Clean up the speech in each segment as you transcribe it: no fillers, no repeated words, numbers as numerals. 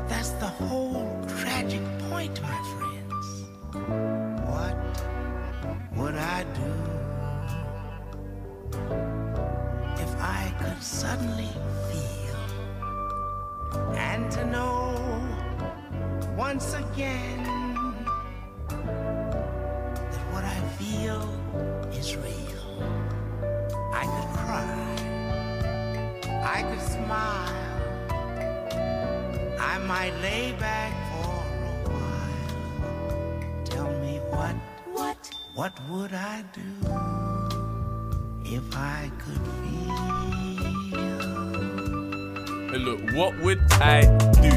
But that's the whole tragic point, my friends. What would I do if I could suddenly feel and to know once again that what I feel is real? I could cry, I could smile, I might lay back for a while. Tell me what would I do if I could feel? Hey look, what would I do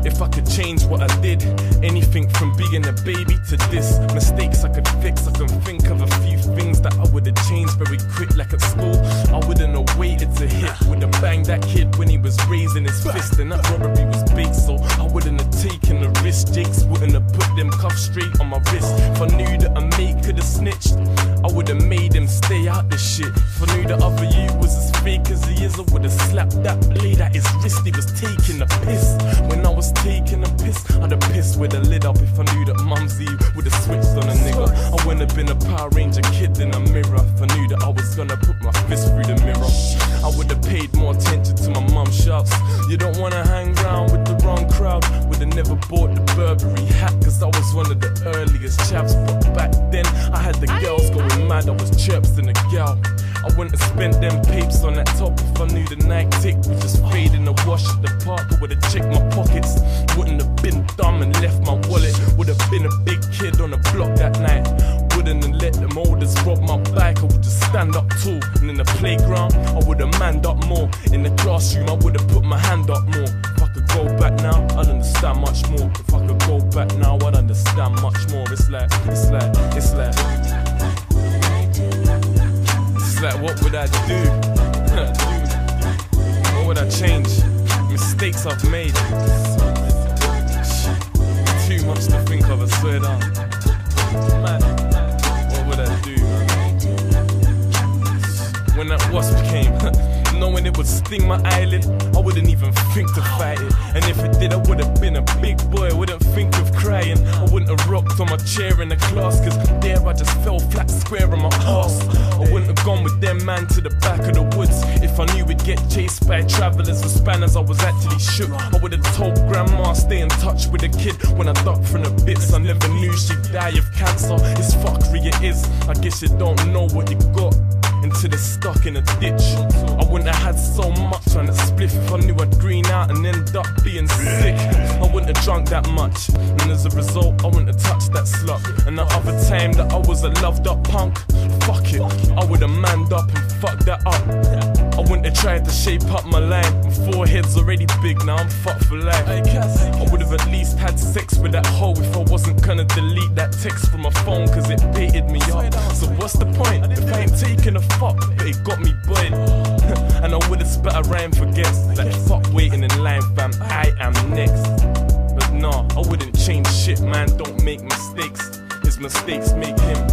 if I could change what I did? Anything from being a baby to this. Mistakes I could fix. I can think of a few things that I would've changed very quick. Like at school, I wouldn't have waited to hit. Would've banged that kid when he was raising his fist. And that robbery was big, so I wouldn't have taken the risk. Jakes wouldn't have put them cuffs straight on my wrist. If I knew that a mate could've snitched, I would've made him stay out this shit. If I knew the other you was as fake as he is, I would've slapped that blade at his wrist. He was taking the piss. When I was taking a piss, I'd have pissed with the lid up. If I knew that Mumsy would've switched on a nigga, I wouldn't have been a Power Ranger kid in a mirror. If I knew that I was gonna put my fist through the mirror, I would've paid more attention to my mum's shouts. You don't wanna hang around with the wrong crowd. Would've never bought the Burberry hat, cause I was one of the earliest chaps. But back then, I had the girls going mad. I was chirps in a gal. I wouldn't have spent them papes on that top if I knew the night tick would just fade in the wash at the park. I would've checked my pockets, wouldn't have been dumb and left my wallet. Would've been a big kid on the block that night. Wouldn't have let them olders rob my bike. I would just stand up tall. And in the playground, I would've manned up more. In the classroom, I would've put my hand up more. If I could go back now, I'd understand much more. If I could go back now, I'd understand much more. It's like what would I do? What would I change? Mistakes I've made. Too much to think of, I swear down. Man, what would I do, man? When that wasp came, knowing it would sting my eyelid, I wouldn't even think to fight it. And if it did, I would've been a big boy, I wouldn't think of crying. I wouldn't have rocked on my chair in the class, cause there I just fell flat square on my arse. I wouldn't have gone with them man to the back of the woods if I knew we'd get chased by travellers with spanners. I was actually shook. I would've told grandma stay in touch with the kid when I ducked from the bits. I never knew she'd die of cancer. It's fuckery it is. I guess you don't know what you got until it's stuck in a ditch. I wouldn't have had so much on a spliff if I knew I'd green out and end up being sick. I wouldn't have drunk that much, and as a result I wouldn't have touched that slut. And the other time that I was a loved up punk, fuck it, I would have manned up and fucked that up. I wouldn't have tried to shape up my line. My forehead's already big, now I'm fucked for life. I would have at least had sex with that hoe if I wasn't gonna delete that text from my phone, cause it baited me up. So what's the point if I ain't taking a fuck, but it got me buoyed? And I would've spat a rhyme for guests, like fuck waiting in line fam, I am next. But nah, I wouldn't change shit, man, don't make mistakes. His mistakes make him.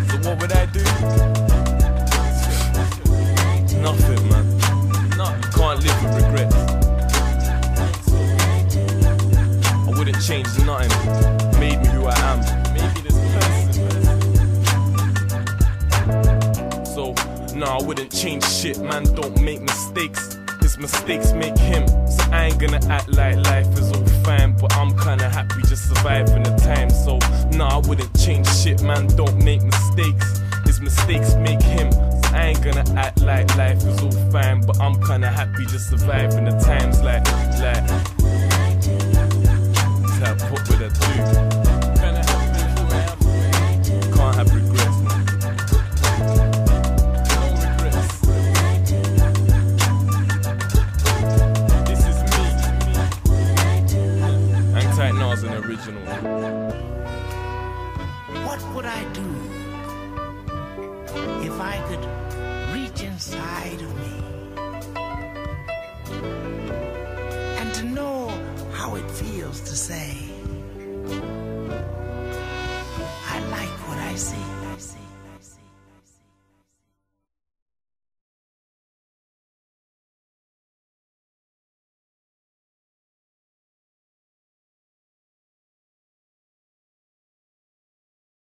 So what would I do? Nothing, man. Can't live with regrets. I wouldn't change nothing. Made me who I am. Made me this person. So, nah, I wouldn't change shit, man. Don't make mistakes. His mistakes make him. So I ain't gonna act like life is all fine, but I'm kinda happy just surviving the time. So, nah, I wouldn't change shit, man. Don't make mistakes. His mistakes make him. So I ain't gonna act like life is all fine, but I'm kinda happy just surviving the times. Like, what would I do? Can't have regrets, man. No regrets. This is me. Hang tight now as an original. What would I do if I could reach inside of me and to know how it feels to say, I like what I see?